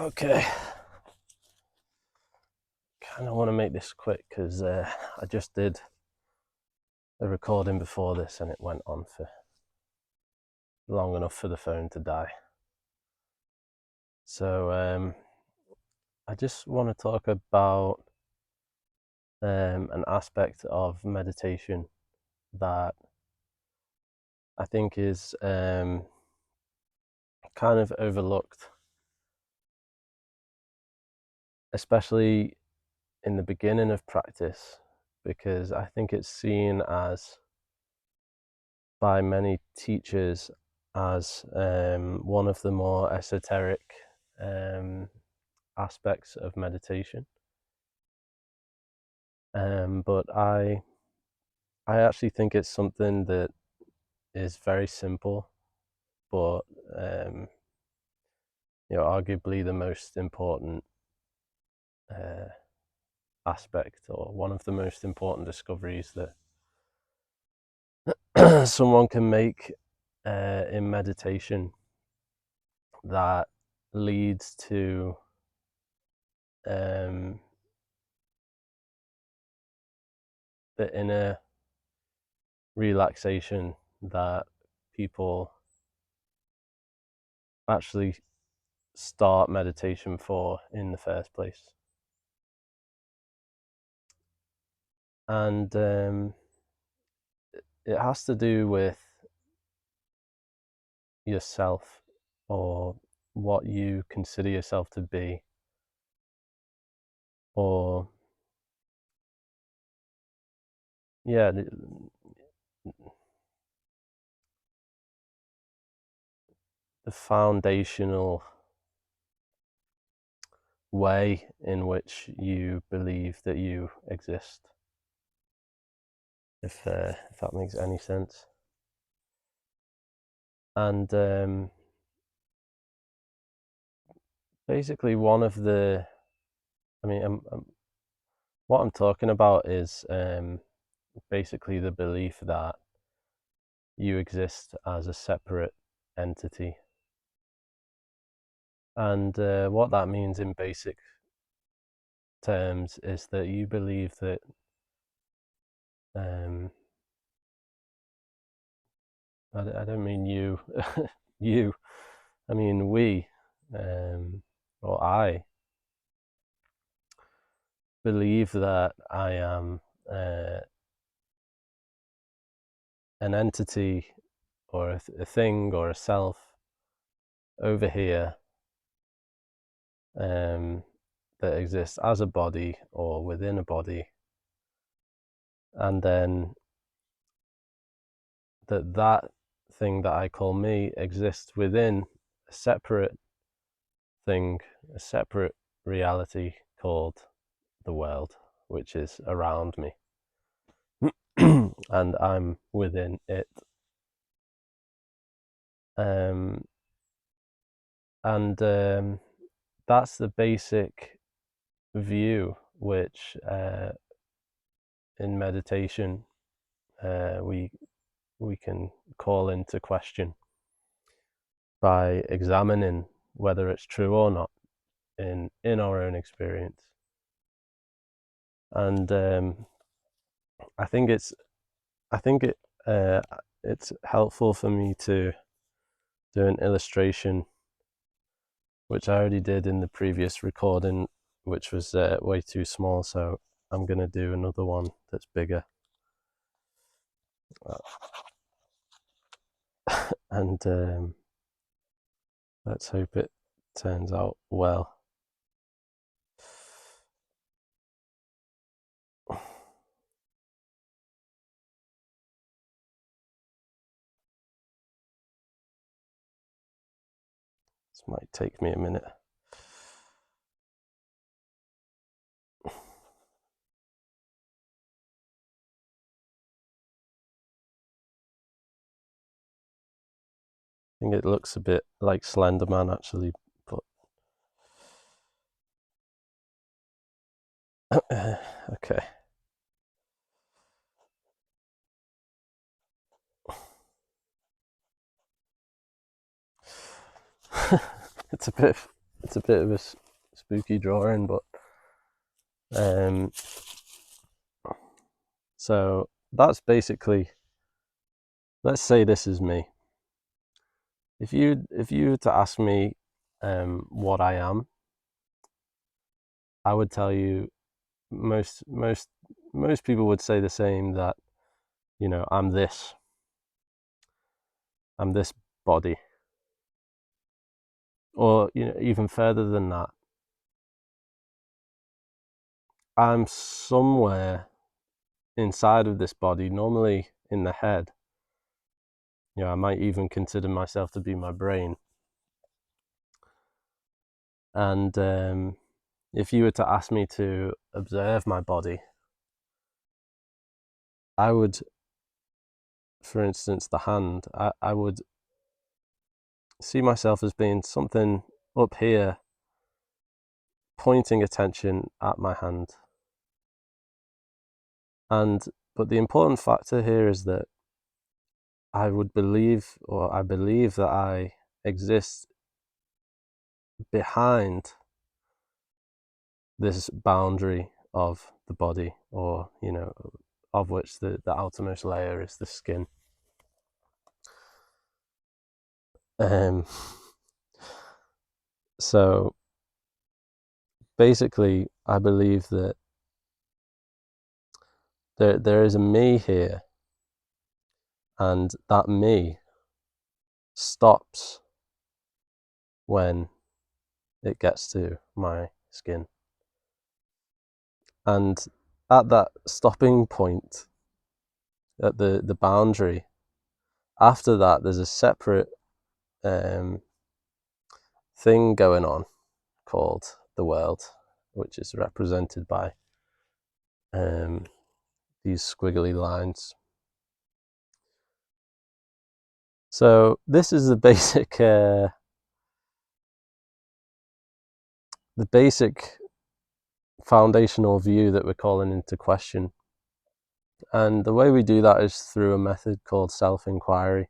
Okay, kind of want to make this quick because I just did a recording before this and it went on for long enough for the phone to die. So I just want to talk about an aspect of meditation that I think is kind of overlooked, especially in the beginning of practice, because I think it's seen as by many teachers as one of the more esoteric aspects of meditation. But I actually think it's something that is very simple, but arguably the most important aspect, or one of the most important discoveries that someone can make in meditation that leads to the inner relaxation that people actually start meditation for in the first place. And it has to do with yourself, or what you consider yourself to be, or the foundational way in which you believe that you exist, if that makes any sense. And basically one of the, what I'm talking about is basically the belief that you exist as a separate entity. And what that means in basic terms is that you believe that I don't mean you, you, I mean we, or I believe that I am an entity, or a thing, or a self over here that exists as a body or within a body, and then that thing that I call me exists within a separate thing, a separate reality called the world, which is around me. And I'm within it. And that's the basic view which in meditation we can call into question by examining whether it's true or not in our own experience. And I think it's helpful for me to do an illustration, which I already did in the previous recording, which was way too small, so I'm going to do another one that's bigger. And let's hope it turns out well. This might take me a minute. I think it looks a bit like Slender Man, actually, but okay. It's a bit it's a bit of a spooky drawing, but so that's basically, let's say this is me. If you were to ask me what I am, I would tell you most people would say the same, that I'm this body, or even further than that, I'm somewhere inside of this body, normally in the head. I might even consider myself to be my brain. And if you were to ask me to observe my body, I would, for instance, the hand, I would see myself as being something up here, pointing attention at my hand. But the important factor here is that I believe that I exist behind this boundary of the body, or of which the outermost layer is the skin. So basically, I believe that there is a me here, and that me stops when it gets to my skin. And at that stopping point, at the boundary, after that, there's a separate thing going on called the world, which is represented by these squiggly lines. So this is the basic foundational view that we're calling into question. And the way we do that is through a method called self-inquiry,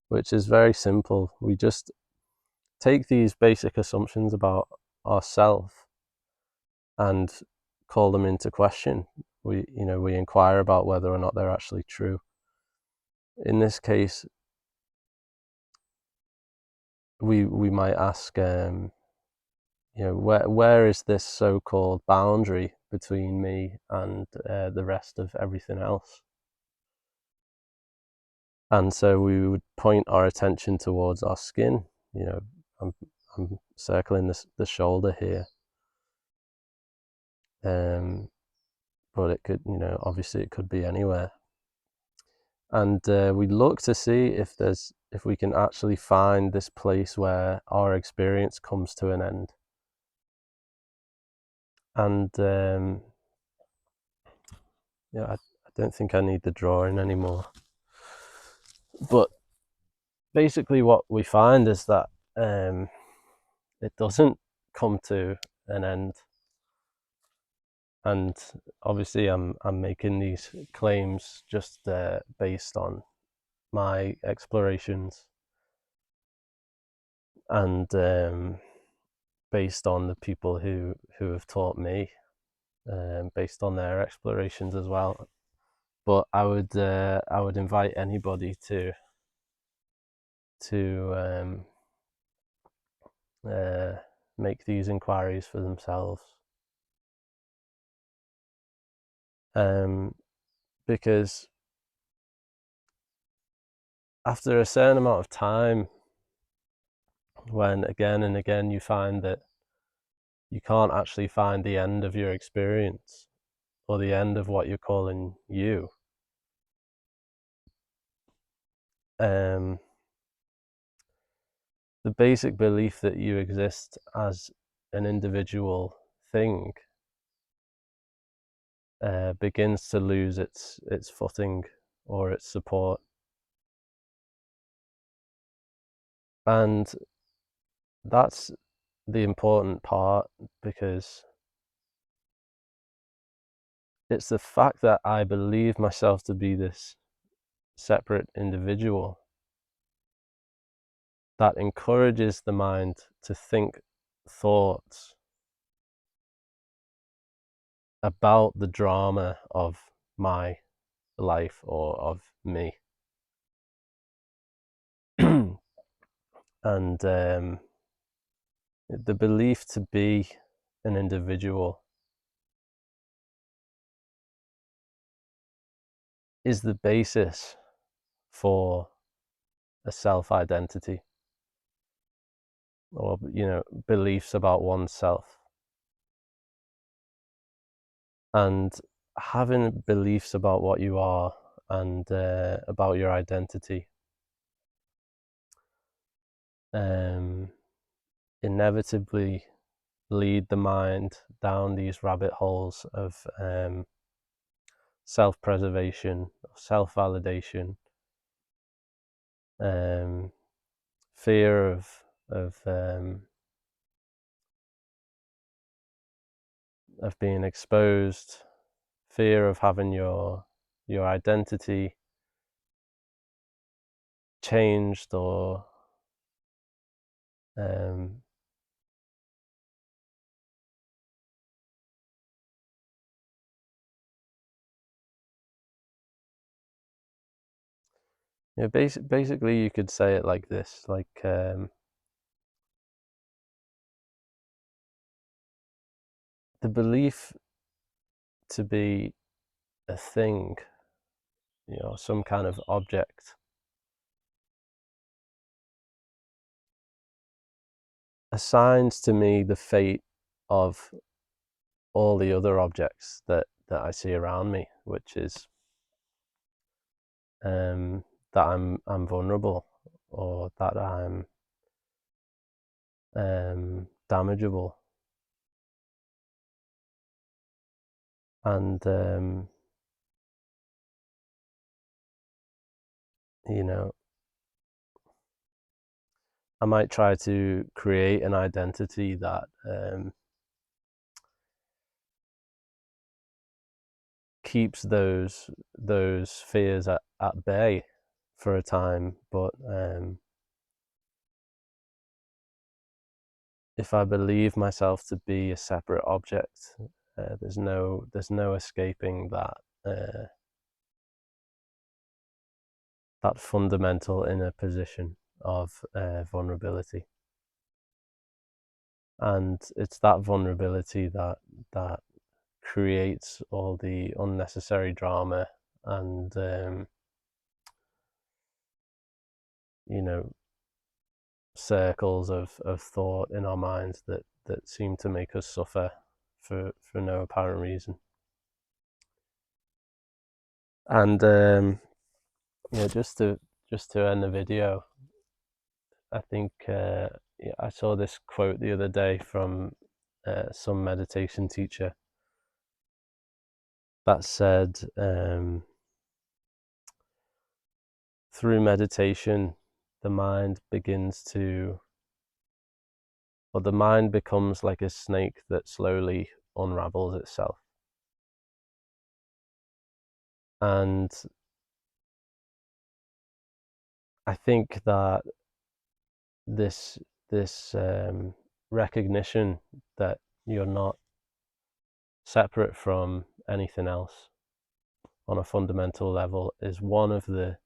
which is very simple. We just take these basic assumptions about ourselves and call them into question. We inquire about whether or not they're actually true. In this case, we might ask, where is this so-called boundary between me and the rest of everything else? And so we would point our attention towards our skin. I'm circling the shoulder here, but it could, obviously it could be anywhere. And we look to see if we can actually find this place where our experience comes to an end. And I don't think I need the drawing anymore. But basically what we find is that it doesn't come to an end. And obviously I'm making these claims just based on my explorations, and based on the people who have taught me, based on their explorations as well. But I would invite anybody to make these inquiries for themselves, because after a certain amount of time, when again and again you find that you can't actually find the end of your experience, or the end of what you're calling you, the basic belief that you exist as an individual thing begins to lose its footing or its support. And that's the important part, because it's the fact that I believe myself to be this separate individual that encourages the mind to think thoughts about the drama of my life or of me. And the belief to be an individual is the basis for a self-identity, or beliefs about oneself. And having beliefs about what you are and about your identity inevitably lead the mind down these rabbit holes of self-preservation, self-validation, fear of being exposed, fear of having your identity changed, or basically you could say it like this, like the belief to be a thing, some kind of object, assigns to me the fate of all the other objects that I see around me, which is that I'm vulnerable, or that I'm damageable. And I might try to create an identity that keeps those fears at bay for a time, but if I believe myself to be a separate object, there's no escaping that that fundamental inner position of vulnerability. And it's that vulnerability that creates all the unnecessary drama and circles of thought in our minds that seem to make us suffer for no apparent reason. And just to end the video, I think I saw this quote the other day from some meditation teacher that said, through meditation, the mind becomes like a snake that slowly unravels itself. And I think that this recognition that you're not separate from anything else on a fundamental level is one of the,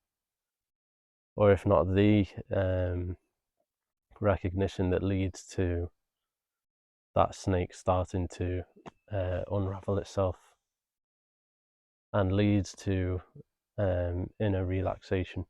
or if not the recognition that leads to that snake starting to unravel itself, and leads to inner relaxation.